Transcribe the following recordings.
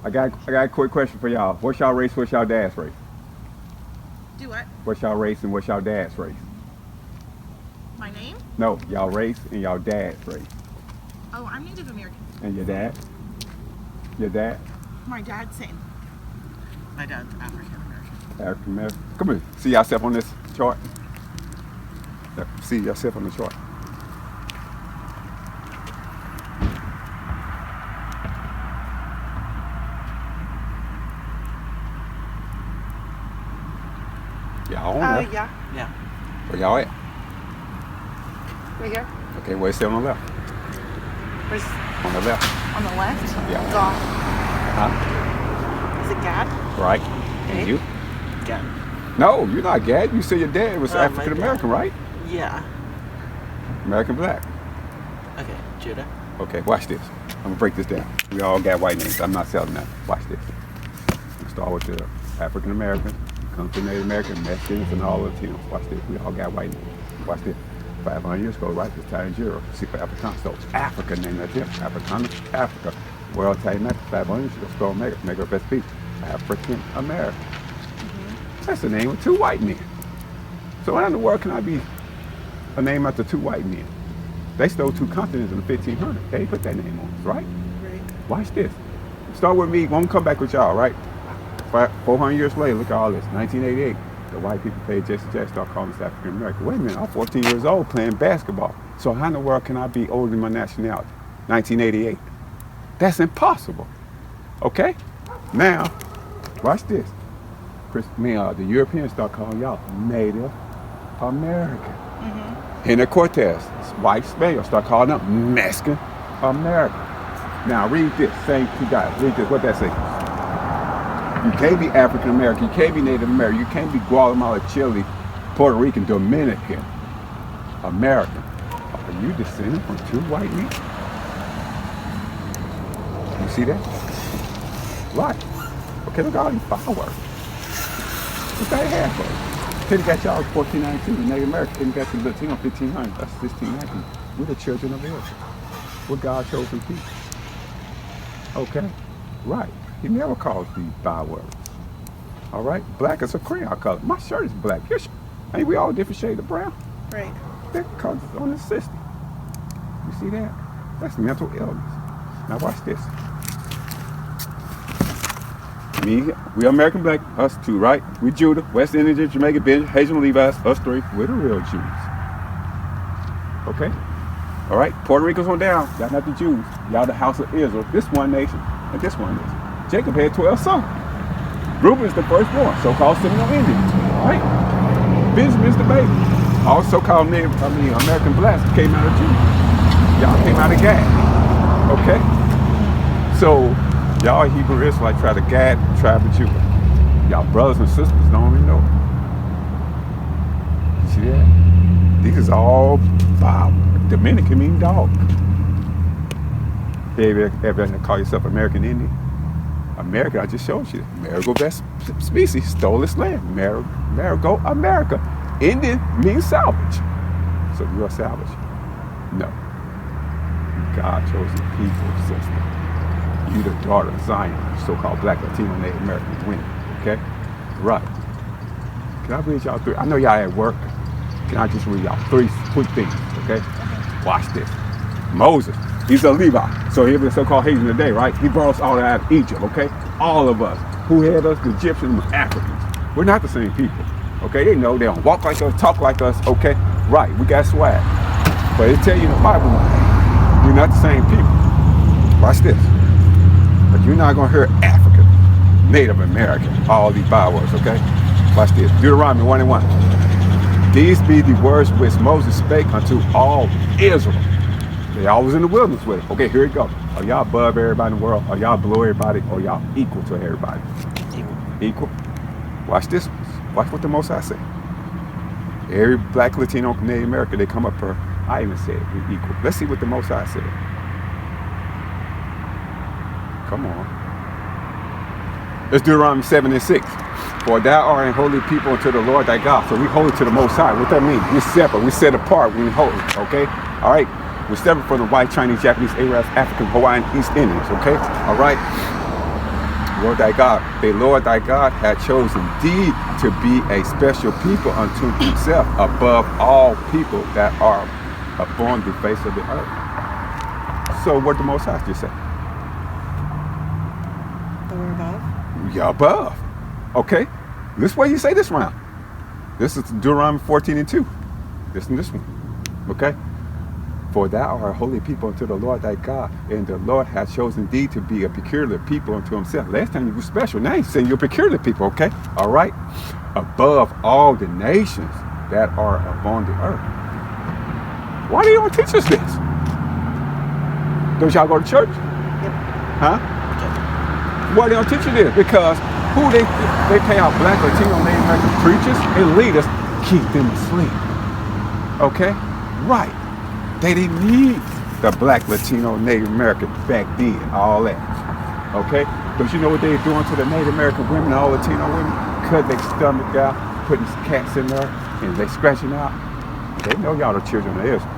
I got a quick question for y'all. What's y'all race? What's y'all dad's race? Do what? What's y'all race and what's y'all dad's race? My name? No, y'all race and y'all dad's race. Oh, I'm Native American. And your dad? Your dad? My dad's same. My dad's African American. African American. Come here. See yourself on this chart? See yourself on the chart. Y'all on there? Yeah. Yeah. Where y'all at? Right here. Okay, where's it on the left? Where's On the left. on the left? Yeah. God. Huh? Is it Gad? Right. Okay. And you? Gad. No, you're not Gad. You said your dad was my African American, dad. right? Yeah. American black. Okay. Judah. Okay, watch this. I'm gonna break this down. We all got white names. I'm not selling that. Watch this. Let's start with the African Americans, come to Native American, Mexicans, and all Latinos. Watch this. We all got white names. Watch this. 500 years ago, right? This time zero. See for African. So Africa named that him. Africana, Africa. World Italian America. 500 years ago, spell make our best speech. African American. That's the name of two white men. So how in the world can I be a name after two white men? They stole two continents in the 1500s. They ain't put that name on us, right? Right. Watch this. Start with me. Won't come back with y'all, right? 400 years later, look at all this. 1988, the white people played Jesse Jackson, start calling us African American. Wait a minute, I'm 14 years old playing basketball. So how in the world can I be older than my nationality? 1988. That's impossible. Okay? Now, watch this. The Europeans start calling y'all Native American. Henry Cortez, white Spaniards, start calling them Mexican American. Now read this, same two guys. Read this, what that say? You can't be African American, you can't be Native American, you can't be Guatemala, Chile, Puerto Rican, Dominican American. Are you descended from two white men? You see that? Right. Okay, look at all these fireworks. What's that half of? Couldn't got y'all 1492, the Native American couldn't got the Latino 1500, that's 1619. We're the children of Israel. We're God's chosen people. Okay? Right. He never calls these fireworks. All right? Black is a crayon color. My shirt is black. Your shirt. Ain't we all different shades of brown? Right. That comes on the system. You see that? That's mental illness. Now watch this. We American black, us two, right? We Judah, West Indian, Jamaican, Benjamin, Haitian, Levi's, us three. We're the real Jews. Okay? All right? Puerto Rico's on down. Y'all not the Jews. Y'all the house of Israel. This one nation and this one nation. Jacob had 12 sons. Reuben's the firstborn, so-called Seminole Indian. Right? Benjamin's the baby. All so-called American blacks came out of Judah. Y'all came out of Gad. Okay? So, y'all Hebrew Israelites try to guide the tribe of Judah. Y'all brothers and sisters don't even know it. See that? These is all Bible. Dominican mean dog. Ever call yourself American Indian? America, I just showed you. Marigold best species, stole its land. Marigold, America. Indian means salvage. So you are salvage? No. God chose the people, sister. You the daughter of Zion, so-called black, Latino, Native American women, okay? Right. Can I read y'all three? I know y'all at work. Can I just read y'all three quick things, okay? Watch this. Moses, he's a Levi, so he was a so-called Haitian today, right? He brought us all out of Egypt, okay? All of us. Who had us? The Egyptians and Africans. We're not the same people, okay? They know they don't walk like us, talk like us, okay? Right, we got swag. But they tell you in the Bible, we're not the same people. Watch this. But you're not going to hear African, Native American, all these fireworks, okay? Watch this. Deuteronomy 1:1. These be the words which Moses spake unto all Israel. They always in the wilderness with it. Okay, here it goes. Are y'all above everybody in the world? Are y'all below everybody? Or y'all equal to everybody? Equal. Watch this. Watch what the Most High say. Every black, Latino, Native American, they come up here. I even said we equal. Let's see what the Most High said. Come on. Let's Deuteronomy 7:6. For thou art a holy people unto the Lord thy God. So we holy to the Most High. What that mean? We're separate. We're set apart. We're holy. Okay? All right? We're separate from the white, Chinese, Japanese, Arabs, African, Hawaiian, East Indians. Okay? All right? Lord thy God, the Lord thy God had chosen thee to be a special people unto himself above all people that are upon the face of the earth. So what the Most High just say? That we're above? You're above. Okay? This way you say this round. This is Deuteronomy 14:2. Listen to this one. Okay? For thou art a holy people unto the Lord thy God, and the Lord hath chosen thee to be a peculiar people unto himself. Last time you were special. Now he's saying you're a peculiar people, okay? All right? Above all the nations that are upon the earth. Why do you want to teach us this? Don't y'all go to church? Yep. Huh? Why they don't teach you this? Because who they pay out black, Latino, Native American preachers and leaders, keep them asleep. Okay? Right. They didn't need the black, Latino, Native American back then, all that. Okay? But you know what they're doing to the Native American women, all Latino women? Cutting their stomach out, putting cats in there, and they scratching out. They know y'all the children of Israel.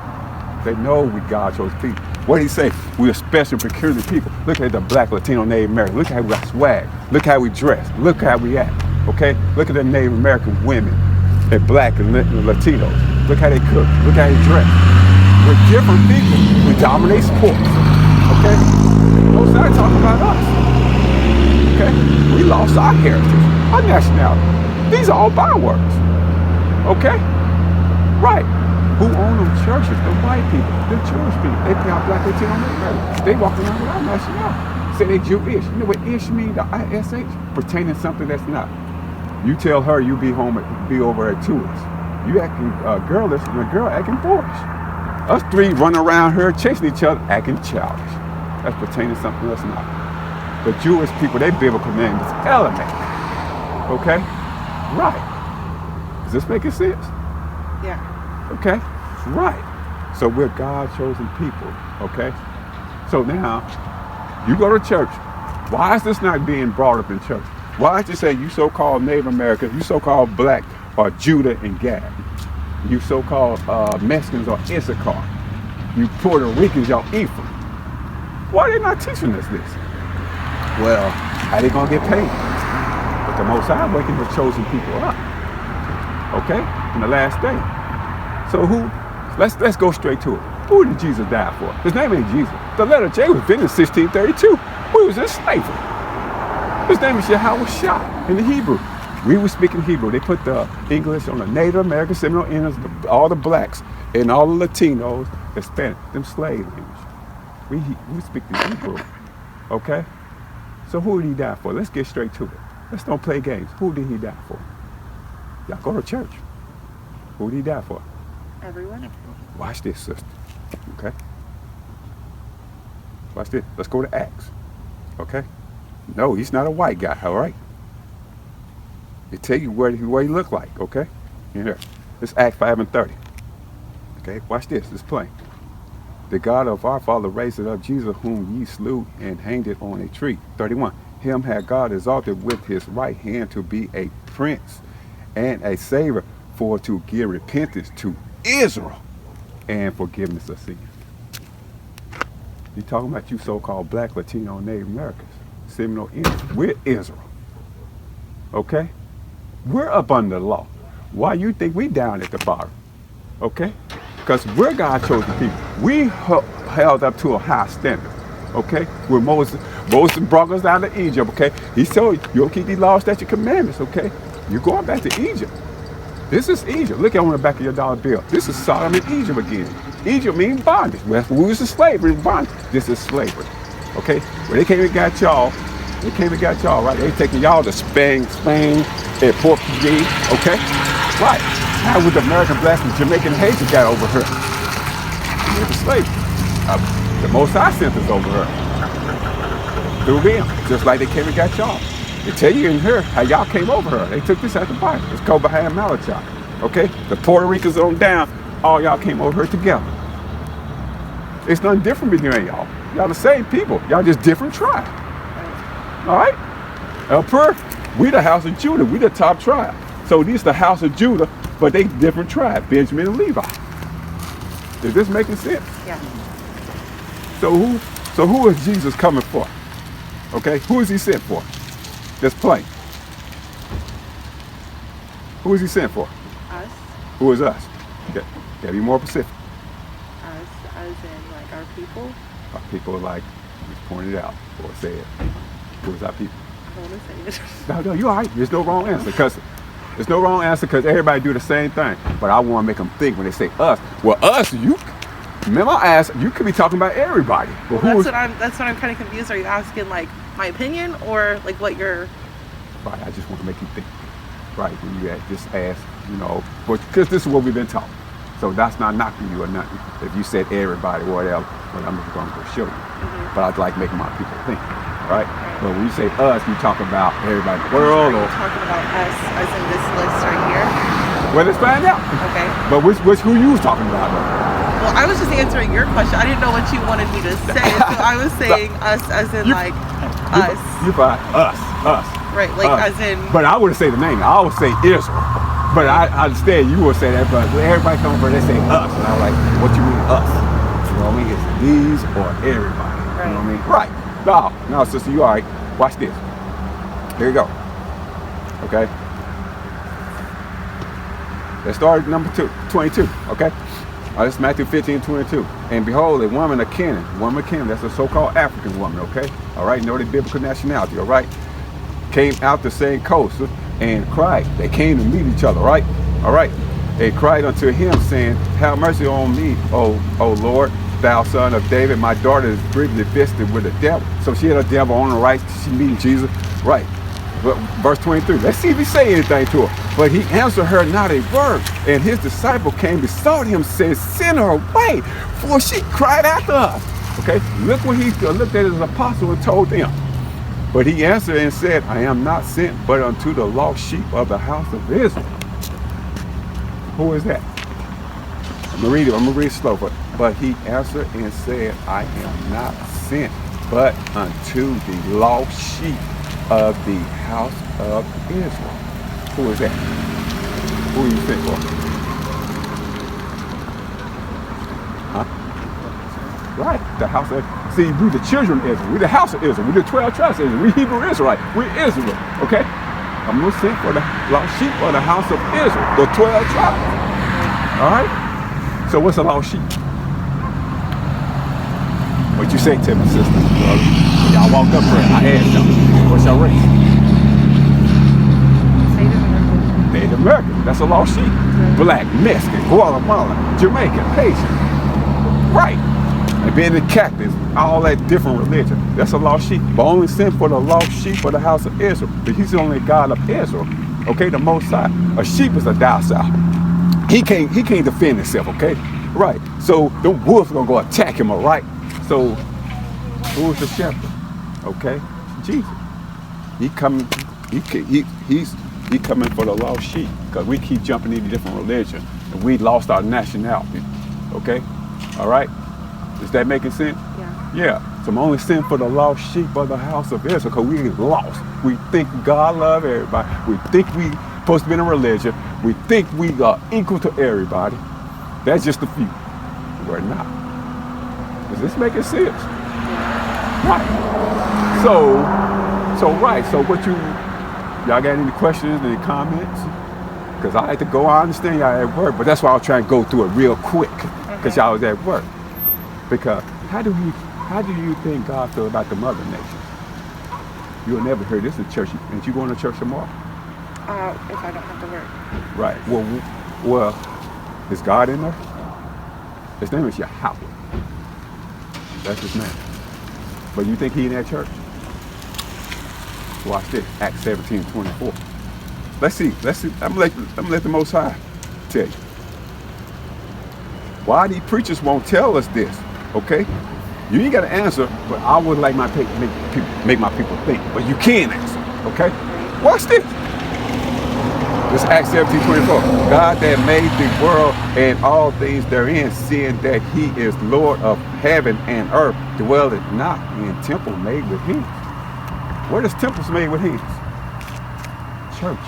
They know we God chose people. What did he say? We're special, peculiar people. Look at the black, Latino, Native American. Look how we got swag. Look how we dress. Look how we act. Okay? Look at the Native American women and black and Latinos. Look how they cook. Look how they dress. We're different people. We dominate sports. Okay? No side talking about us. Okay? We lost our heritage, our nationality. These are all bywords. Okay? Right. Who own them churches? The white people, the Jewish people. They pay our black, Latino, Native. They walk around with our nationality. Say they Jewish. You know what ish means? The ISH? Pertaining to something that's not. You tell her you be home, be over at tours. You acting girlish, and the girl acting boyish. Us three running around here chasing each other, acting childish. That's pertaining to something else not. The Jewish people, they biblical commandments element. Okay? Right. Is this making sense? Yeah. Okay? Right. So we're God-chosen people. Okay? So now, you go to church. Why is this not being brought up in church? Why is it say you so-called Native American, you so-called black are Judah and Gad? You so-called Mexicans are Issachar. You Puerto Ricans are Ephraim. Why are they not teaching us this? Well, how they gonna get paid? But the Most High waking the chosen people up. Okay? In the last day. So let's go straight to it. Who did Jesus die for? His name ain't Jesus. The letter J was written in 1632. We was in slavery. His name is Yahweh Shah in the Hebrew. We were speaking Hebrew. They put the English on the Native American, Seminole Indians, all the blacks, and all the Latinos, Hispanic, them slave language. We speak the Hebrew. Okay? So who did he die for? Let's get straight to it. Let's don't play games. Who did he die for? Y'all go to church. Who did he die for? Everyone. Watch this, sister. Okay? Watch this. Let's go to Acts. Okay? No, he's not a white guy, all right? They tell you what he look like, okay? Here. It's Acts 5:30. Okay, watch this. It's plain. The God of our father raised up Jesus, whom ye slew and hanged it on a tree. 31. Him had God exalted with his right hand to be a prince and a savior, for to give repentance to Israel and forgiveness of sin. You're talking about you so-called black, Latino, and Native Americans. Seminole Indians. We're Israel. Okay? We're up under the law. Why you think we down at the bottom? Okay? Because we're God's chosen people. We held up to a high standard. Okay? When Moses brought us out of Egypt, okay? He told you, you'll keep these laws, statutes, commandments, okay? You're going back to Egypt. This is Egypt. Look at on the back of your dollar bill. This is Sodom and Egypt again. Egypt means bondage. Well, we was in slavery and bondage. This is slavery. Okay? Well, they came and got y'all. Right? They taking y'all to Spain, and Portuguese, okay? Right. Now with the American blacks and Jamaican Haitians got over here. They're the slaves. The Most High sent us over here. Through them. Just like they came and got y'all. They tell you in here how y'all came over here. They took this at the Bible. It's called behind Malachi. Okay? The Puerto Ricans on down, all y'all came over here together. It's nothing different between y'all. Y'all the same people. Y'all just different tribes. All right? Up here, we the house of Judah. We the top tribe. So this the house of Judah, but they different tribe, Benjamin and Levi. Is this making sense? Yeah. So who is Jesus coming for? Okay? Who is he sent for? Just plain. Who is he sent for? Us. Who is us? Gotta be more specific. Us, as in like our people. Our people, like you pointed out or said. Who is our people? I don't want to say it. No, you're all right. There's no wrong answer because everybody do the same thing. But I want to make them think when they say us. Well, us, you. Remember, I asked. You could be talking about everybody. But Well, that's what I'm kind of confused. Are you asking like my opinion or like what you're? Right. I just want to make you think. Right. When you just ask, because this is what we've been taught. So that's not knocking you or nothing. If you said everybody, whatever, well, I'm just going to go show you. Mm-hmm. But I'd like making my people think. Right? But when you say us, you talk about everybody in the world. Are you talking about us as in this list right here? Well, let's find out. Okay. But who you was talking about though? Well, I was just answering your question. I didn't know what you wanted me to say, so I was saying us as in us. You find us. Right, like us. as in. But I wouldn't say the name. I would say Israel. But I understand you would say that, but everybody comes from, they say us. And I'm like, what you mean us? You know what I mean? It's these or everybody. Right. You know what I mean? Right. No, sister, you all right. Watch this. Here you go. Okay? Let's start at number 22, okay? This is Matthew 15:22. And behold, a woman of Canaan, that's a so-called African woman, okay? All right, know the biblical nationality, all right? Came out the same coast and cried. They came to meet each other, right? All right. They cried unto him, saying, have mercy on me, O Lord, thou son of David. My daughter is grievously visited with a devil. So she had a devil on her right. She meeting Jesus, right? But verse 23. Let's see if he say anything to her. But he answered her not a word. And his disciple came, besought him, said, send her away, for she cried after us. Okay. Look what he looked at his apostle and told them. But he answered and said, I am not sent but unto the lost sheep of the house of Israel. Who is that? I'm going to read it slow. But he answered and said, I am not sent but unto the lost sheep of the house of Israel. Who is that? Who are you sent for? Huh? Right, the house of, see, we the children of Israel, we the house of Israel, we the 12 tribes of Israel, we Hebrew Israelite, we Israel, okay? I'm going to send for the lost sheep of the house of Israel, the 12 tribes, all right? So what's a lost sheep? What you say to me, sister, brother? Y'all walked up here, I asked y'all, what's your race? Native American, that's a lost sheep. Black, Mexican, Guatemalan, Jamaican, Haitian, right? And being the Catholics, all that different religion. That's a lost sheep. But only sent for the lost sheep of the house of Israel. But he's the only God of Israel. Okay, the Most High. A sheep is a docile. He can't defend himself, okay? Right. So the wolves are gonna go attack him, all right? So who's the shepherd? Okay? Jesus. He's coming for the lost sheep. Because we keep jumping into different religion. And we lost our nationality. Okay? All right? Is that making sense? Yeah. Yeah. So I'm only sent for the lost sheep of the house of Israel because we get lost. We think God loves everybody. We think we supposed to be in a religion. We think we are equal to everybody. That's just a few. We're not. Is this making sense? Yeah. Right. So y'all got any questions, any comments? Because I had to go, I understand y'all at work, but that's why I was trying to go through it real quick because y'all was at work. Because how do you think God feels about the mother nation? You'll never hear this in church. Ain't you going to church tomorrow? If I don't have to work. Right. Well, is God in there? His name is Yahweh. That's his name. But you think he in that church? Watch this. Acts 17:24. Let's see. I'm gonna let the Most High tell you. Why these preachers won't tell us this? Okay? You ain't got to answer, but I would like make my people think. But you can answer. Okay? Watch this. This is Acts 17:24. God that made the world and all things therein, seeing that he is Lord of heaven and earth, dwelleth not in temple made with hands. Where does temples made with hands? Church.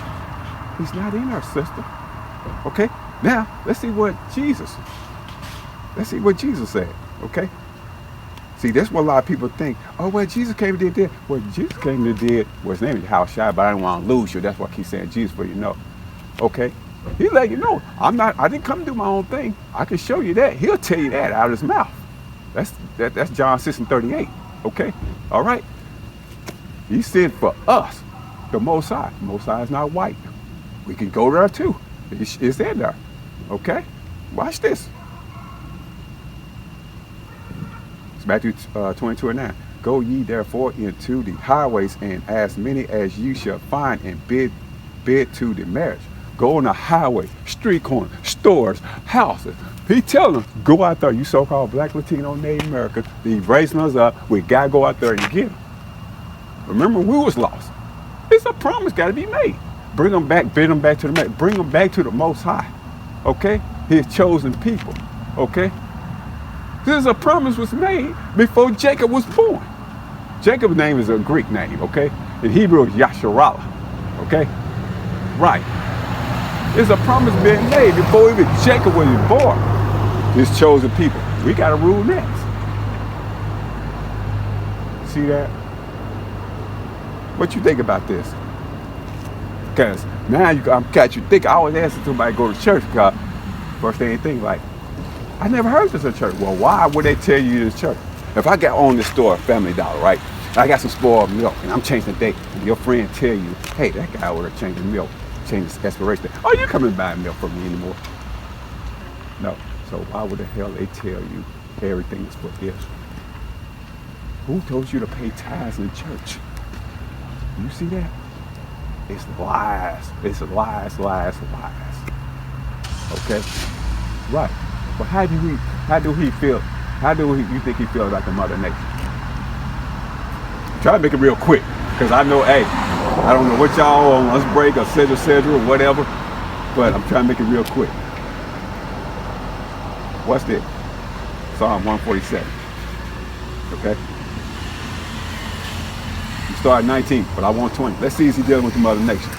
He's not in our sister. Okay? Now, let's see what Jesus said. Okay? See, that's what a lot of people think. Oh, well, Jesus came and did that. Well, Jesus came and did, well, his name is How Shy, but I don't want to lose you. That's why I keep saying Jesus for you know. Okay? He let you know, I didn't come to do my own thing. I can show you that. He'll tell you that out of his mouth. That's John 6:38. Okay? All right? He sent for us, the Most High. The Most High is not white. We can go there too. It's in there. Okay? Watch this. It's Matthew 22:9. Go ye therefore into the highways, and as many as you shall find, and bid to the marriage. Go on the highway, street corner, stores, houses. He telling them, go out there, you so-called black, Latino, Native American, they raising us up, we gotta go out there and get them. Remember, we was lost. It's a promise gotta be made. Bring them back, bring them back to the Most High. Okay? His chosen people. Okay? This is a promise was made before Jacob was born. Jacob's name is a Greek name, okay? In Hebrew, it's Yasharallah. Okay? Right. It's a promise being made before even Jacob was born. His chosen people. We got to rule next. See that? What you think about this? Because now I'm catch you think. I always ask somebody to go to church because first thing they think like, I never heard this at church. Well, why would they tell you this church? If I got on this store, Family Dollar, right? And I got some spoiled milk and I'm changing the date, and your friend tell you, hey, that guy over there changing milk. Change the expiration date. Oh, you coming buy milk from me anymore? No. So why would the hell they tell you everything is for Israel? Who told you to pay tithes in church? You see that? It's lies. It's lies. Okay? Right. But how do he feel? How do you think he feels like the mother nature? Try to make it real quick. Because I know, hey, I don't know what y'all on lunch break or cetera, or whatever, but I'm trying to make it real quick. What's this? Psalm 147. Okay? You start at 19, but I want 20. Let's see if he's dealing with the mother nation.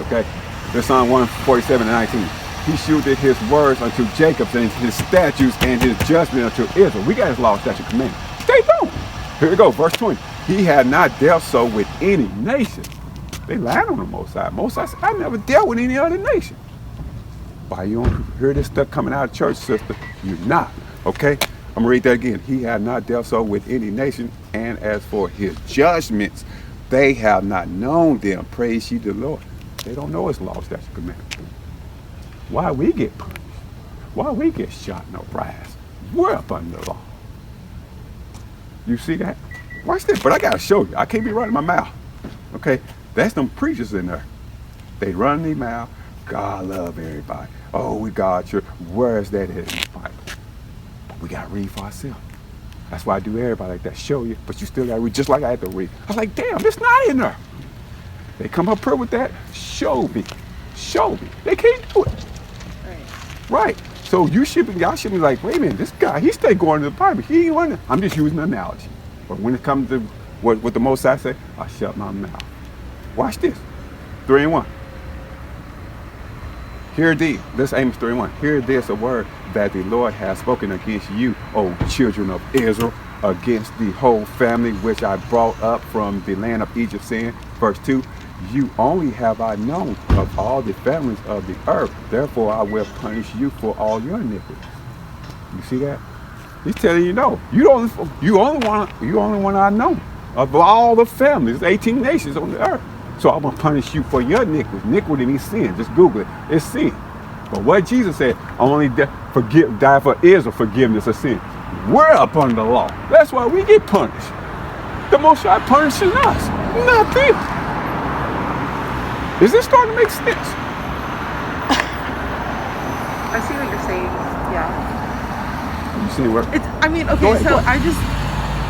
Okay? This Psalm 147 and 19. He shewed his words unto Jacob, and his statutes and his judgment unto Israel. We got his law, statute, commandment. They don't. Here we go, verse 20. He had not dealt so with any nation. They lied on the Most High. Most High said, I never dealt with any other nation. Why you don't hear this stuff coming out of church, sister? You're not. Okay? I'm going to read that again. He had not dealt so with any nation, and as for his judgments, they have not known them. Praise ye the Lord. They don't know his law, statute, commandment. Why we get punished? Why we get shot in the brass? We're up under the law. You see that? Watch this, but I gotta show you. I can't be running my mouth. Okay? That's them preachers in there. They run their mouth. God love everybody. Oh, we God sure. Where is that in the Bible? We gotta read for ourselves. That's why I do everybody like that. Show you, but you still gotta read just like I had to read. I was like, damn, it's not in there. They come up here with that. Show me. Show me. They can't do it. Right. So y'all should be like, wait a minute, this guy, he stay going to the Bible. He ain't running. I'm just using an analogy. But when it comes to what the Most High say, I shut my mouth. Watch this. 3 and 1. Hear thee. This Amos 3 and 1. Hear this a word that the Lord has spoken against you, O children of Israel, against the whole family which I brought up from the land of Egypt, saying, verse 2, you only have I known of all the families of the earth. Therefore I will punish you for all your iniquities. You see that? He's telling you no. You only one I know of all the families, 18 nations on the earth. So I'm gonna punish you for your iniquities. Iniquity means sin. Just Google it. It's sin. But what Jesus said, only die for Israel forgiveness of sin. We're up under the law. That's why we get punished. The Most High punishing us, not them. Is this starting to make sense? I see what you're saying. Yeah. You see what? I mean, okay, so I just,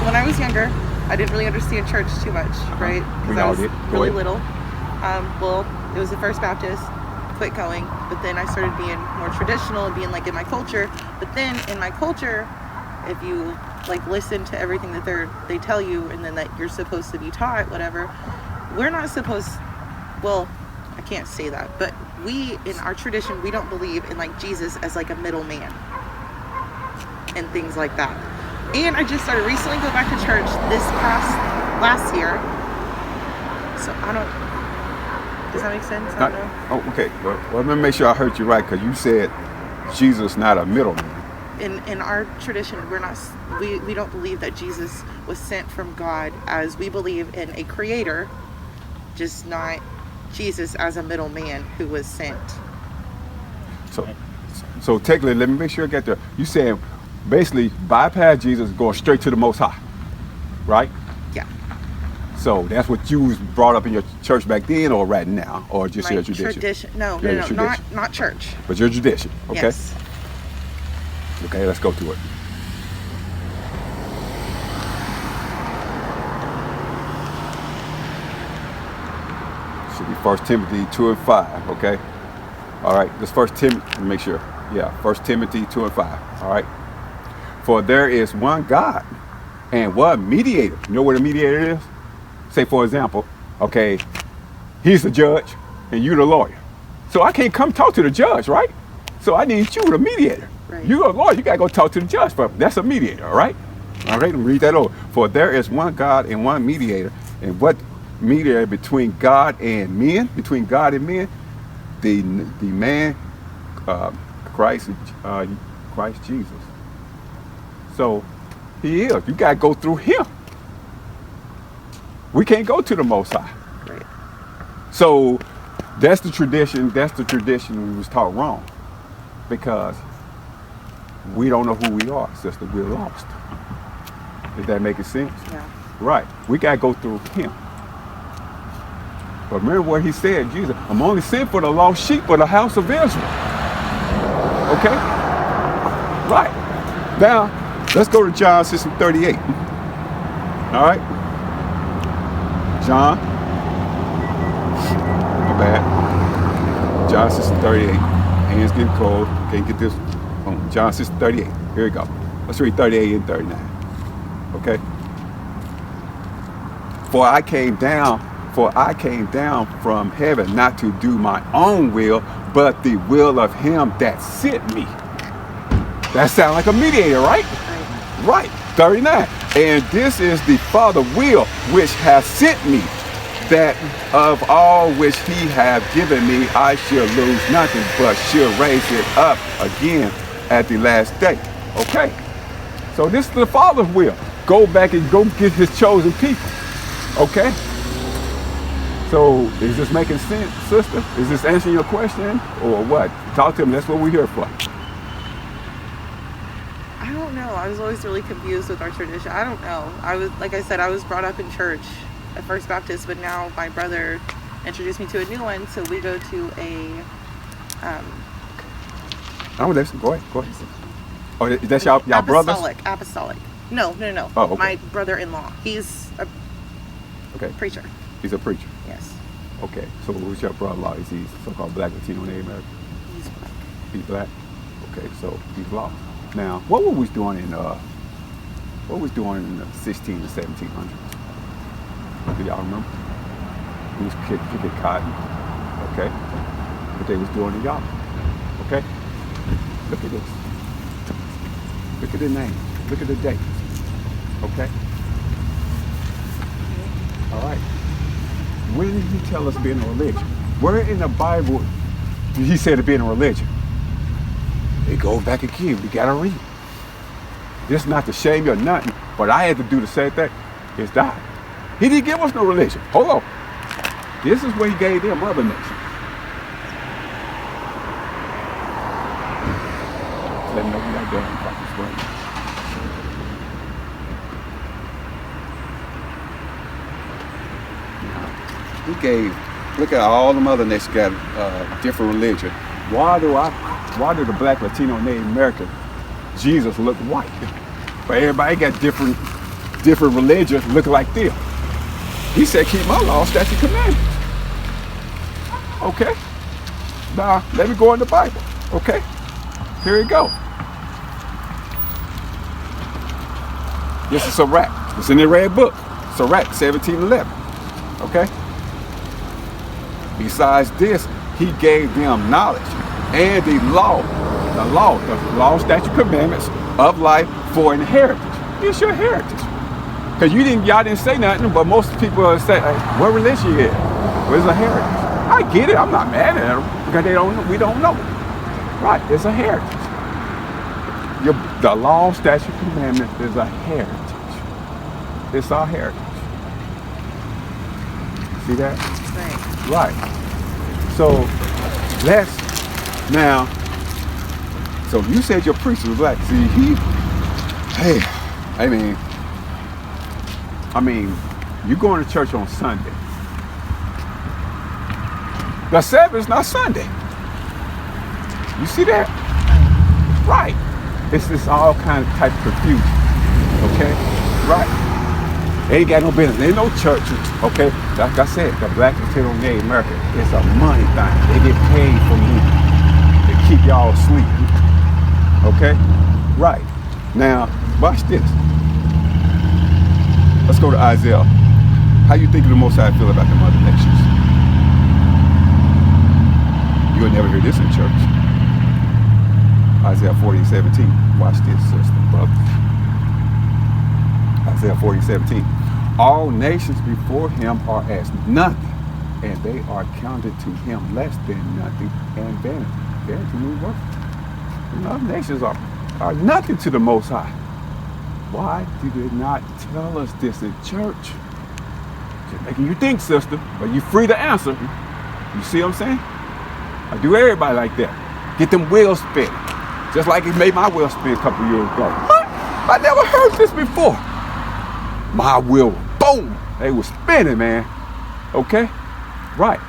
when I was younger, I didn't really understand church too much, right? Because I was really little. Well, it was the First Baptist, quit going, but then I started being more traditional and being like in my culture. But then in my culture, if you like listen to everything that they tell you and then that you're supposed to be taught, whatever, we're not supposed, well, I can't say that, but we, in our tradition, we don't believe in like Jesus as like a middleman and things like that. And I just started recently go back to church last year. So I don't, does that make sense? I don't know. Oh, okay. Well, let me make sure I heard you right, because you said Jesus not a middleman. In our tradition, we don't believe that Jesus was sent from God, as we believe in a creator, just not Jesus as a middleman who was sent. So technically, let me make sure I get there. You saying basically bypass Jesus, going straight to the Most High, right? Yeah. So that's what you was brought up in your church back then, or right now, or just your tradition? No, not church. But your tradition, okay? Yes. Okay, let's go to it. Should be 1 Timothy 2 and 5, okay? All right, this 1 Timothy, let me make sure. Yeah, 1 Timothy 2 and 5, all right? For there is one God and one mediator. You know what a mediator is? Say, for example, okay, he's the judge and you the lawyer. So I can't come talk to the judge, right? So I need you, the mediator. Right. You're a lawyer, you gotta go talk to the judge first. That's a mediator, all right? All right, let me read that over. For there is one God and one mediator. And what mediator between God and men? Between God and men? The man, Christ Jesus. So he is. You gotta go through him. We can't go to the Most High. Right. So that's the tradition. That's the tradition we was taught wrong, because we don't know who we are, sister. We're lost. Is that making sense? Yeah. Right. We gotta go through him. But remember what he said, Jesus, I'm only sent for the lost sheep of the house of Israel. Okay? Right. Now, let's go to John 6:38. All right? John. My bad. John 6:38. Hands getting cold. Can't get this. John 6:38. Here we go. Let's read 38 and 39. Okay? For I came down from heaven not to do my own will, but the will of him that sent me. That sounds like a mediator, right? Right. 39. And this is the Father will which has sent me, that of all which he hath given me I shall lose nothing, but shall raise it up again at the last day. Okay. So this is the Father's will. Go back and go get his chosen people. Okay. So is this making sense, sister? Is this answering your question or what? Talk to me. That's what we're here for. I don't know. I was always really confused with our tradition. I don't know. I was brought up in church at First Baptist, but now my brother introduced me to a new one, so we go to a Oh, that's go ahead. Oh, that's y'all brothers? Apostolic. No. Oh, okay. My brother-in-law. He's a preacher. He's a preacher. Yes. Okay. So who's your brother-in-law? Is he so-called black Latino Native American? He's black. He's black. Okay, so he's lost. Now, what were we doing in the 16 and 1700s? Do y'all remember? We was picking cotton. Okay. What they was doing to y'all. Okay. Look at this. Look at the names. Look at the dates. Okay. All right. When did he tell us being a religion? Where in the Bible did he say to be in a religion? It goes back again. We gotta read. This is not to shame you or nothing, but I had to do the same thing. It's that. He didn't give us no religion. Hold on. This is what he gave them other nations. Let me know when y'all done about this way. He gave, look at all the other nations got different religion. Why do the black Latino Native American Jesus look white? But everybody got different religions look like this. He said, keep my law, statute, commandments. Okay. Now, let me go in the Bible. Okay. Here we go. This is Sirach. It's in the red book. Sirach 17:11. Okay. Besides this, he gave them knowledge and the law, statute, commandments of life for inheritance. It's your heritage. Because y'all didn't say nothing, but most people say, hey, what religion is? What is a heritage? I get it. I'm not mad at them because we don't know. Right, it's a heritage. The law, statute, commandment is a heritage. It's our heritage. See that? Right. So so you said your priest was black. See, I mean, you going to church on Sunday. The Sabbath is not Sunday. You see that? Right. It's this all kind of type of confusion. Okay? Right. They ain't got no business. There ain't no churches. Okay? Like I said, the black Latino Native American, it's a money thing. They get paid from you to keep y'all asleep. Okay? Right. Now, watch this. Let's go to Isaiah. How you think the Most High feel about them other nations? You'll never hear this in church. Isaiah 40:17. Watch this, sister, brother. Isaiah 40:17. All nations before him are as nothing, and they are counted to him less than nothing and vanity. Vanity means worth. Other nations are nothing to the Most High. Why did they not tell us this in church? Just making you think, sister, but you're free to answer. You see what I'm saying? I do everybody like that. Get them wheels spinning. Just like it made my wheel spin a couple years ago. What? I never heard this before. My wheel, boom, they were spinning, man. Okay? Right.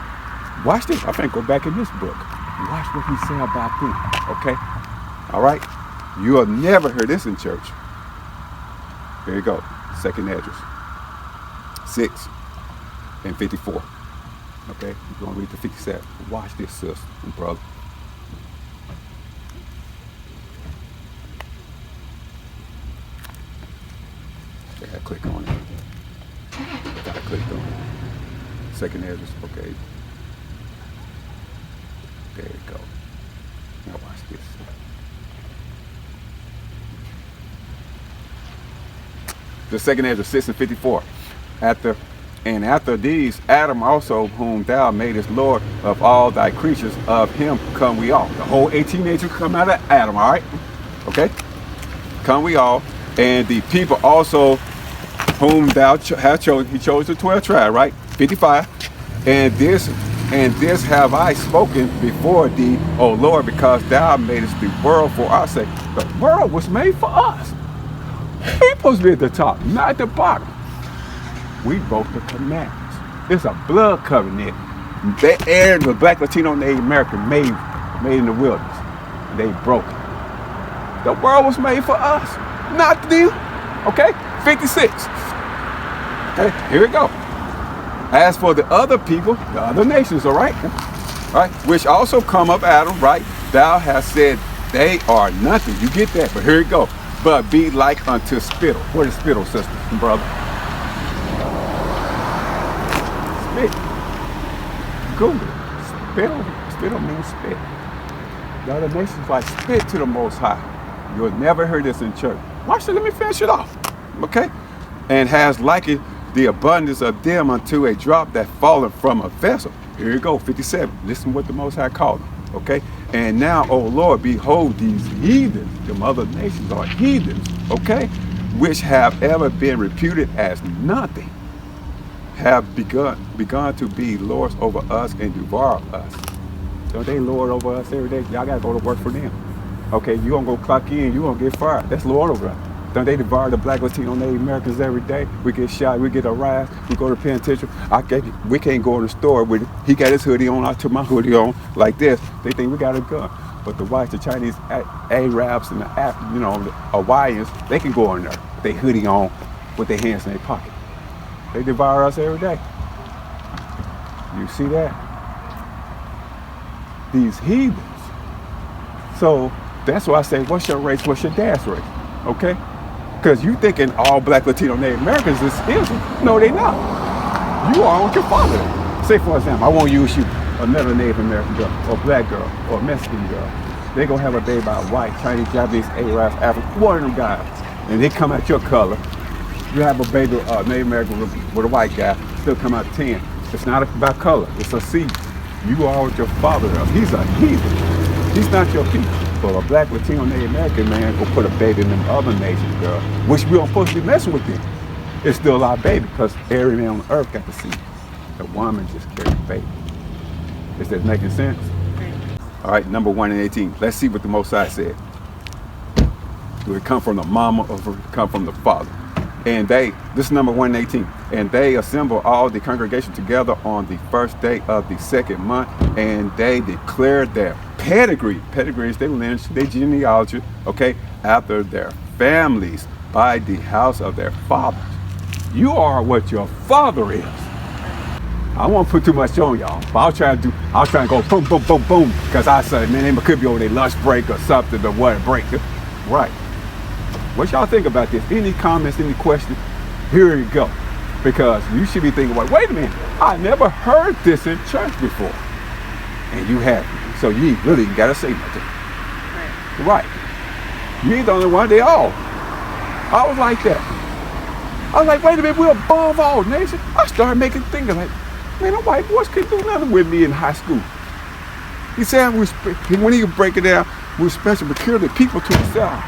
Watch this. I think go back in this book. Watch what he said about them. Okay? All right? You'll never hear this in church. Here you go. Second address. 6 and 54. Okay? We're going to read the 57. Watch this, sister and brother. I gotta click on it. Gotta click on it. Second address. Okay. There you go. Now watch this. The second address, 6 and 54. After these, Adam also, whom thou madest Lord of all thy creatures, of him come we all. The whole 18 nations come out of Adam, all right? Okay? Come we all. And the people also whom thou hast chosen, he chose the 12 tribes, right? 55. And this have I spoken before thee, O Lord, because thou madest the world for our sake. The world was made for us. We're supposed to be at the top, not at the bottom. We broke the commandments. It's a blood covenant. That air the black Latino Native American made in the wilderness. They broke it. The world was made for us, not them. Okay? 56. Okay, here we go. As for the other people, the other nations, all right? Right? Which also come of Adam, right? Thou hast said they are nothing. You get that, but here we go. But be like unto spittle. What is spittle, sister and brother? Spit. Google it. Spittle means spit. The other nations like spit to the Most High. You'll never hear this in church. Watch it, let me finish it off. Okay? And has likened the abundance of them unto a drop that falleth from a vessel. Here you go, 57. Listen what the Most High called them. Okay? And now, O Lord, behold these heathens, them other nations are heathens, okay? Which have ever been reputed as nothing, have begun to be lords over us and devour us. So they lord over us every day. Y'all gotta go to work for them. Okay, you gonna go clock in, you gonna get fired. That's lord over us. Don't they devour the black Latino Native Americans every day? We get shot, we get harassed, we go to penitentiary. We can't go in the store with it. He got his hoodie on, I took my hoodie on like this. They think we got a gun. But the whites, the Chinese, Arabs, and the Hawaiians, they can go in there, they hoodie on, with their hands in their pocket. They devour us every day. You see that? These heathens. So that's why I say, what's your race? What's your dad's race? Okay? Because you thinking all black Latino Native Americans is Islam. No, they not. You are with your father. Say, for example, I won't use you, another Native American girl, or black girl, or Mexican girl. They gonna have a baby by white, Chinese, Japanese, Arabs, African, one of them guys. and they come at your color. You have a baby, Native American with a white guy, still come out 10. It's not about color, it's a seed. You are what your father is. He's a heathen. He's not your people. But a black Latino Native American man will put a baby in them other nations, girl, which we don't supposed to be messing with them. It's still our baby because every man on earth got the seed. The woman just carried the baby. Is that making sense? All right, number 1 and 18. Let's see what the Most High said. Do it come from the mama or do it come from the father? And this is number 1 and 18. And they assemble all the congregation together on the first day of the second month, and they declared their pedigree. Pedigree is their lineage, their genealogy, okay, after their families by the house of their fathers. You are what your father is. I won't put too much on y'all, but I'll try to go boom, boom, boom, boom, because I said, man, they could be on their lunch break or something, or what break. Right. What y'all think about this? Any comments, any questions? Here you go. Because you should be thinking, well, wait a minute, I never heard this in church before. And you haven't. So you really gotta say nothing. Right. You ain't the only one, they all. I was like that. I was like, wait a minute, we're above all nations. I started making thinking like, man, them white boys couldn't do nothing with me in high school. He said, when he was breaking down, we were special peculiar people to himself.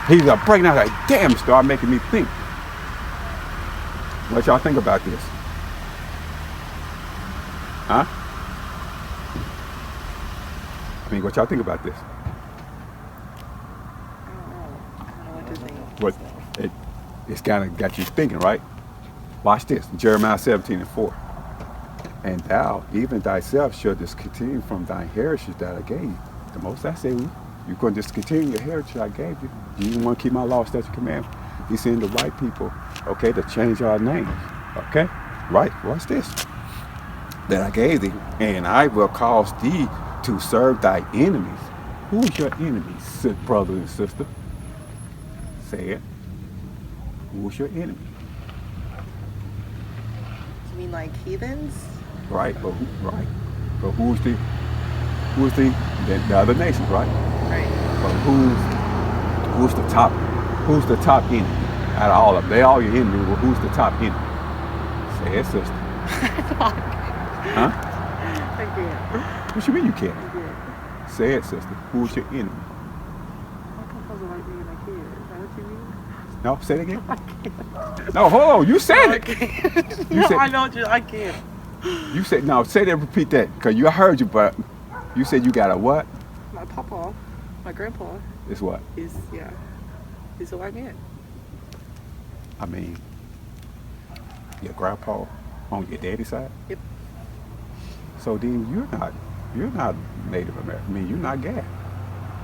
He's breaking out like, damn, started making me think. What y'all think about this? Huh? I mean, what y'all think about this? I don't know what to think. What it's kind of got you thinking, right? Watch this, Jeremiah 17:4. And thou, even thyself, shalt discontinue from thy heritage that I gave you. The Most I say, you're going to discontinue your heritage I gave you. You didn't want to keep my law, statute, commandment. He's saying the white people, okay, to change our names, okay? Right, watch this. That I gave thee, and I will cause thee to serve thy enemies. Who is your enemy, brother and sister? Say it. Who is your enemy? You mean like heathens? Right, but who's the other nations, right? Right. But who's the top enemy out of all of them? They all your enemy, but who's the top enemy? Say it, sister. Huh? I can't. What you mean you can't? I can't. Say it, sister. Who's your enemy? I thought I was a white man, I can't. Is that what you mean? No, say it again. No, hold on. You said it. No, I know what I can't. You said no. Say that. Repeat that, cause I heard you, but you said you got a what? My papa, my grandpa, It's what? he's a white man. I mean, your grandpa on your daddy's side. Yep. So then you're not Native American. I mean, you're not Gad.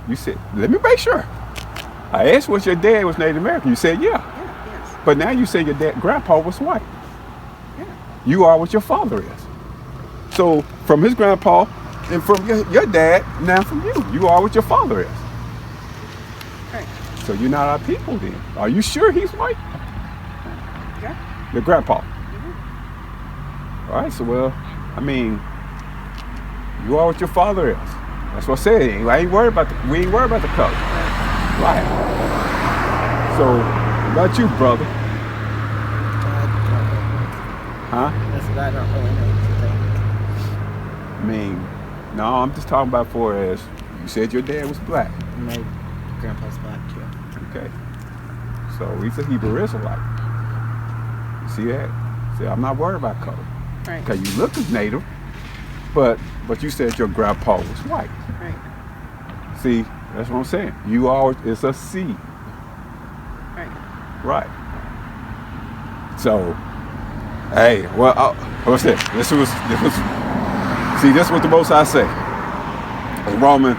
You said, let me make sure. I asked what your dad was Native American. You said yeah. Yeah. Yes. But now you say your grandpa was white. Yeah. You are what your father is. So from his grandpa and from your dad, now from you are what your father is. Right. So you're not our people then. Are you sure he's white? Yeah. Your grandpa. Mm-hmm. All right, so well, I mean, you are what your father is. That's what I said. We ain't worried about the color. Right. So, what about you, brother? Huh? That's what I don't really know what to I mean, no, I'm just talking about for as you said your dad was black. think. My grandpa's black too. Okay. So he's a Hebrew Israelite. You see that? See, I'm not worried about color. Right. Because you look as native, but you said your grandpa was white. Right. See, that's what I'm saying. You are, it's a seed. Right. Right. So, hey, well, what's this? This was, see, this is what the Most High say. It's Roman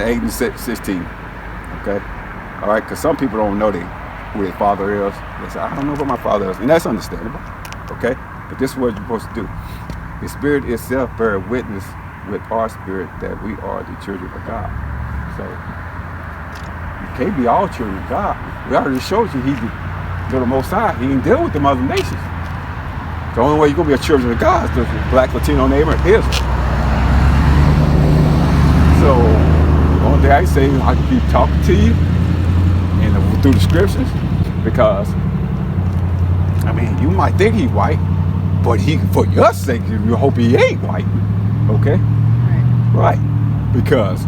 8 and 16. Okay? All right, because some people don't know who their father is. They say, I don't know who my father is. And that's understandable. Okay? But this is what you're supposed to do. The Spirit itself bear witness with our spirit that we are the children of God. So, you can't be all children of God. We already showed you the Most High. He ain't dealing with the other nations. The only way you're going to be a children of God is the black, Latino neighbor Israel. So, the only thing I say, I can keep talking to you, through the scriptures, because I mean, you might think he's white, but he, for your sake, you hope he ain't white. Okay? Right. Because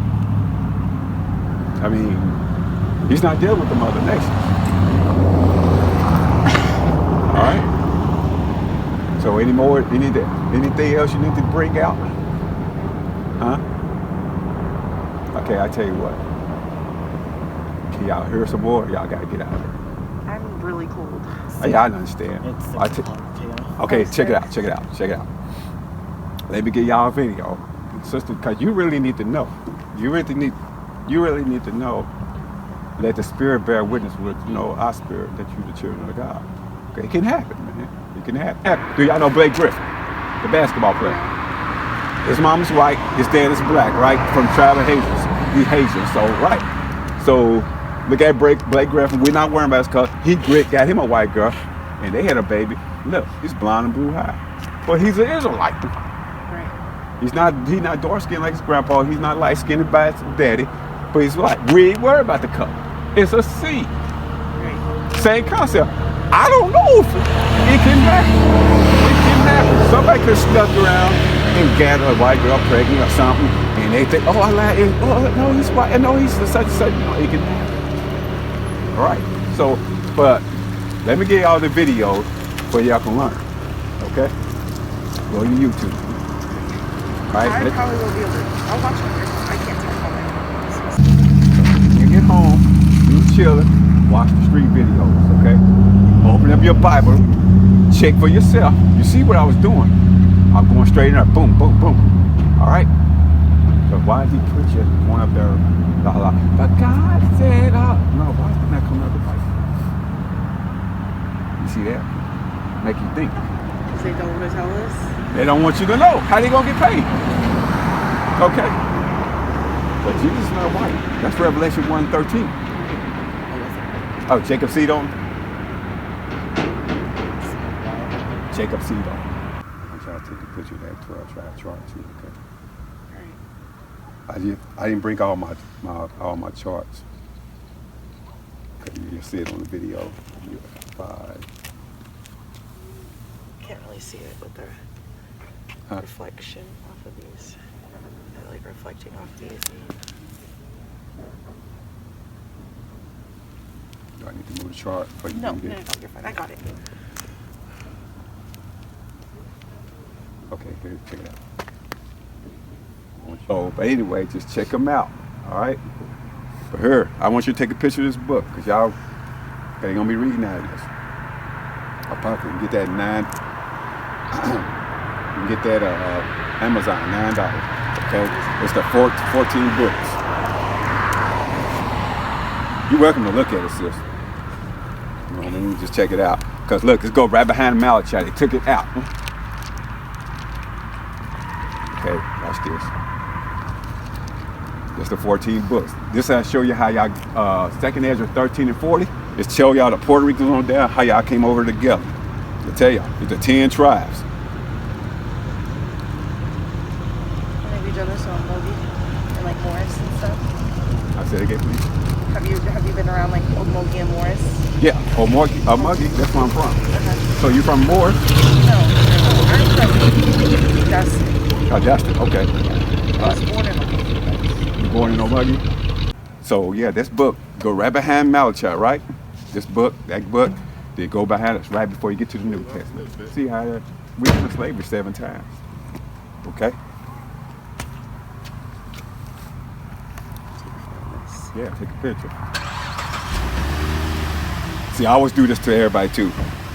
I mean, he's not dealing with the other nations. All right. So anything else you need to bring out? Huh? Okay, I tell you what. Can y'all hear some more? Y'all gotta get out of here. I'm really cold. Yeah, I understand. Okay, check it out. Let me get y'all a video, sister, because you really need to know. You really need to know. Let the Spirit bear witness with our spirit that you're the children of God. Okay, it can happen, man. It can happen. Do y'all know Blake Griffin, the basketball player? His mom is white, his dad is black, right? From tribal Haitians. He's Haitian, so right. So look at Blake Griffin. We're not worrying about his color. He got him a white girl, and they had a baby. Look, he's blonde and blue eyed, but he's an Israelite. Right. He's not dark skinned like his grandpa. He's not light skinned by his daddy, but he's white. We ain't worried about the color. It's a seed. Right. Same concept. I don't know if it can happen. It can happen. Somebody could snuck around and gather a white girl pregnant or something, and they think, oh, I like it. Oh, no, he's white. No, he's such and such. No, it can happen. All right. So, but let me get y'all the video where y'all can learn. Okay? Go to YouTube. All right? I probably will be able to. I'll watch it. I can't talk about it. When you get home, you chillin', watch the street videos, okay? Open up your Bible, check for yourself. You see what I was doing? I'm going straight in there, boom, boom, boom. All right? So why did he put you going up there, la la? But God said, no, why did that come up the Bible? You see that? Make you think. Because they don't want to tell us. They don't want you to know. How they gonna get paid? Okay? But Jesus is not white. That's Revelation 1:13. Oh, Jacob seed on? Jacob seed on. I'm trying to take a picture of that 12 tribe chart too, okay? Right. I didn't bring all my charts. Okay, you'll see it on the video. 5. Can't really see it with the reflection off of these. They're like reflecting off these. Do I need to move the chart? No, you're fine. I got it. Okay, here, check it out. Oh, but anyway, just check them out, all right? But here, I want you to take a picture of this book, because y'all ain't going to be reading out of this. I'll probably get that you can get that Amazon, $9, okay? It's the 14 books. You're welcome to look at it, sis. You know what I mean? Just check it out. Because look, let's go right behind the Malachi. They took it out. Okay, watch this. That's the 14 books. This I show you how y'all, 2nd Ezra 13 and 40, it show y'all the Puerto Ricans on down, how y'all came over together. I tell y'all, it's the 10 tribes. Have you done this on Mogi and like Morris and stuff? I said it again, please. Have you been around like Old Mogi and Morris? Yeah, Muggy, that's where I'm from. Okay. So you from Morris? No, I'm from Dustin. Oh, Dustin, okay. I was born in Mogi. You born in Omuggy? So yeah, this book, go right behind Malachi, right? This book, that book, they go behind us right before you get to the New Testament. See how we went into slavery 7 times. Okay? Yeah, take a picture. See, I always do this to everybody too.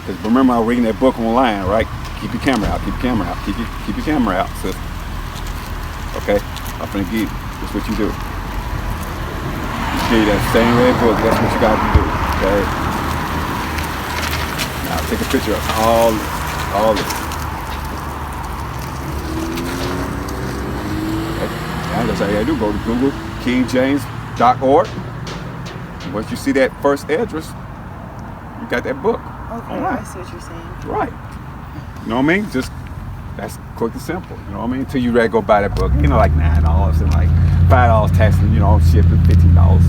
Because remember I was reading that book online, right? Keep your camera out, keep your camera out, keep your camera out, sis. Okay? I'm finna give you, that's what you do. You see that same red book, that's what you got to do, okay? Now take a picture of all this. Okay? Now that's how you gotta do, go to Google, KingJames.org. Once you see that first address, you got that book. Okay, I see what you're saying. Right. You know what I mean? Just, that's quick and simple. You know what I mean? Until you ready to go buy that book. Like $9 and like $5 taxes, shipping, $15.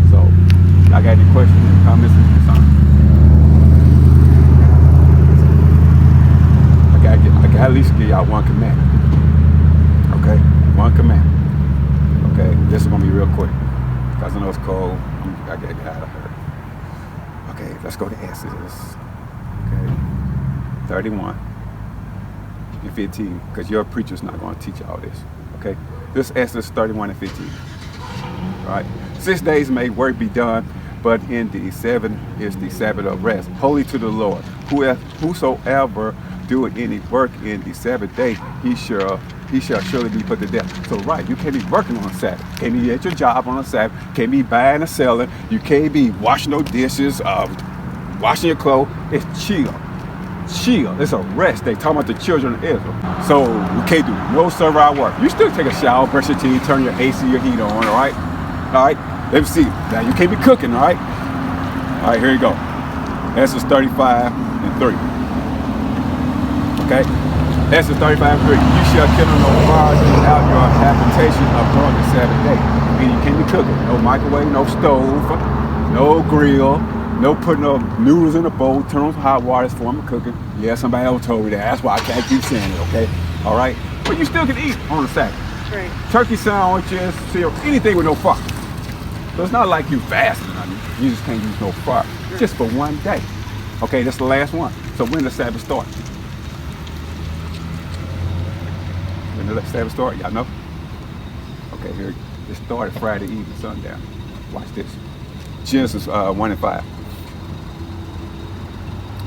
So, I I got any questions, comments, and concerns? I got at least give y'all one commandment. Okay? One commandment. Okay? This is gonna be real quick. Because I know it's cold. I gotta get out of here. Okay, let's go to Exodus. Okay. 31 and 15. Because your preacher's not gonna teach all this. Okay? This is Exodus 31 and 15. Alright? 6 days may work be done, but in the 7th is the Sabbath of rest, holy to the Lord. Whosoever doeth any work in the Sabbath day, he shall surely be put to death. So right, you can't be working on Sabbath. Can't be at your job on a Sabbath. Can't be buying or selling. You can't be washing no dishes, washing your clothes. It's chill. Chill. It's a rest. They talking about the children of Israel. So we can't do no servile work. You still take a shower, brush your teeth, turn your AC, your heat on, all right? All right? Let me see. Now you can't be cooking, all right? All right, here you go. Exodus 35 and 3. Okay? Exodus 35 and 3. You shall kindle no fires without your habitation upon the Sabbath day. And you can't be cooking. No microwave, no stove, no grill, no putting no noodles in a bowl, turn on some hot water for them cooking. Yeah, somebody else told me that. That's why I can't keep saying it, okay? All right? But you still can eat on the Sabbath. Right. Turkey sandwiches, cereal, anything with no fire. So it's not like you fasting. I mean, you just can't use no fire. Right. Just for one day. Okay, that's the last one. So when does Sabbath start? When does Sabbath start? Y'all know? Okay, here it started Friday evening, sundown. Watch this. Genesis 1 and 5.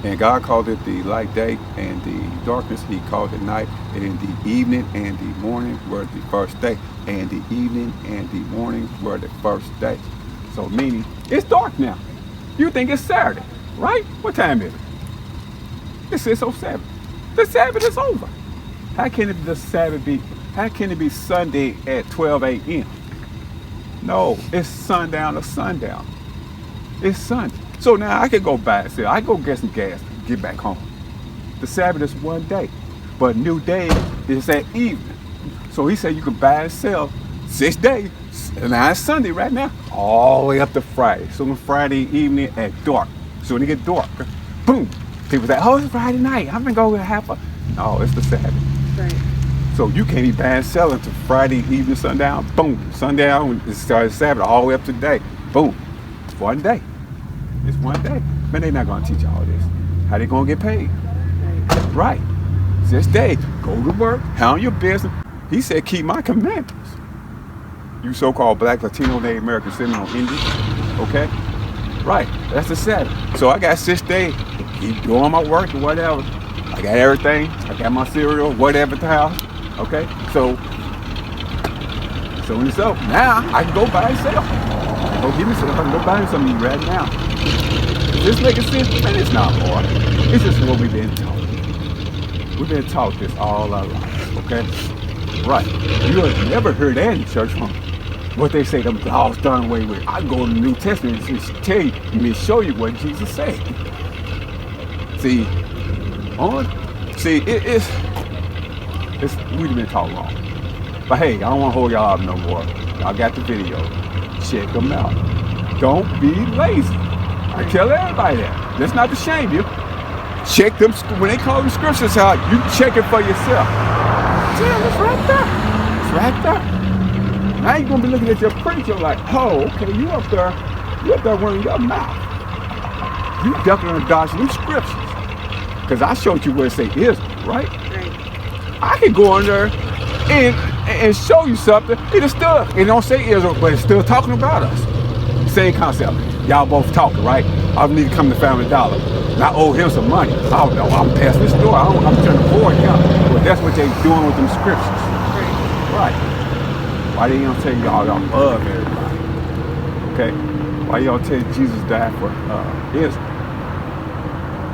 And God called it the light day, and the darkness he called it night, and the evening and the morning were the first day, and the evening and the morning were the first day. So meaning, it's dark now. You think it's Saturday, right? What time is it? It's 6:07. The Sabbath is over. How can it be Sunday at 12 a.m.? No, it's sundown to sundown. It's Sunday. So now I can go buy and sell. I go get some gas, get back home. The Sabbath is one day, but new day is at evening. So he said you can buy and sell 6 days. And now it's Sunday right now, all the way up to Friday. So on Friday evening at dark. So when it get dark, boom. People say, oh, it's Friday night. I'm gonna go have a. No, it's the Sabbath. Right. So you can't be buying and selling to Friday evening, sundown, boom. Sundown, it started Sabbath all the way up to the day. Boom. It's one day. It's one day. Man, they're not gonna teach you all this. How they gonna get paid? Right. 6 days. Go to work, handle your business. He said, keep my commandments. You so-called black, Latino, Native American, Seminole, Indian. Okay? Right. That's the Sabbath. So I got 6 days. Keep doing my work or whatever. I got everything. I got my cereal, whatever at the house. Okay? So when it's up, now I can go buy and sell. Go give me some. I can go buy something right now. Is this making sense? Man, it's not hard. It's just what we've been taught. We've been taught this all our lives, okay? Right. You have never heard that in church from what they say, them laws done away with. I go in the New Testament and tell you, and show you what Jesus said. See, we've been taught wrong. But hey, I don't want to hold y'all up no more. Y'all got the video. Check them out. Don't be lazy. I tell everybody that. That's not to shame you. Check them, when they call them scriptures out, you check it for yourself. Yeah, it's right there. It's right there. Now you're going to be looking at your preacher like, oh, okay, you up there running your mouth. You ducking and dodging them scriptures. Because I showed you where it say Israel, right? I can go in there and show you something. It don't say Israel, but it's still talking about us. Same concept. Y'all both talking, right? I need to come to Family Dollar. And I owe him some money. I don't know. I'm past this store. I'm trying to afford him. But that's what they doing with them scriptures. Right. Why they don't tell y'all love everybody? Okay? Why y'all tell Jesus died for Israel?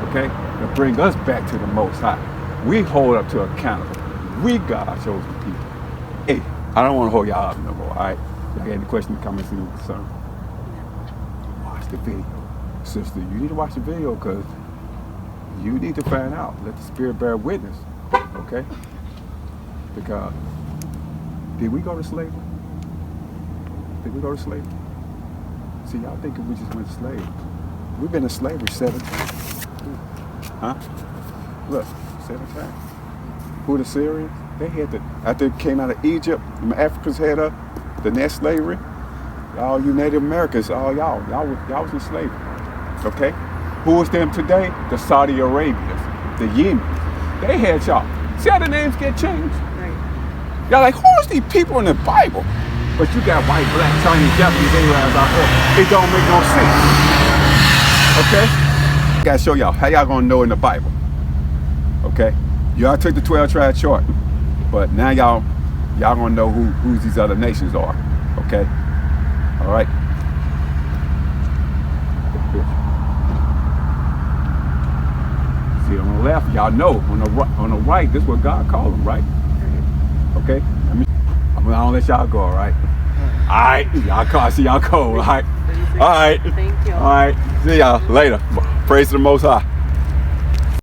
Okay? To bring us back to the Most High. We hold up to accountable. We God's chosen people. Hey, I don't want to hold y'all up no more, all right? Y'all got any questions, comments, any concerns? Watch the video. Sister, you need to watch the video because you need to find out. Let the Spirit bear witness, okay? Because did we go to slavery? Did we go to slavery? See, y'all thinking we just went to slavery. We've been in slavery 7 times. Huh? Look, 7 times. Who the Syrians? They had the, after they came out of Egypt, the Africans had the net slavery. All you Native Americans, all y'all was in slavery. Okay? Who is them today? The Saudi Arabians, the Yemens. They had y'all. See how the names get changed? Right. Y'all like, who is these people in the Bible? But you got white, black, Chinese, Japanese, Arabs out there. It don't make no sense. Okay? I gotta show y'all how y'all gonna know in the Bible. Okay? Y'all took the 12 tribe chart, but now y'all gonna know who these other nations are. Okay? All right? See, on the left, y'all know. On the right, this is what God called them, right? Okay? I'm gonna let y'all go, all right? All right, I see y'all go, all right? All right. Thank you. All right, see y'all later. Praise to the Most High.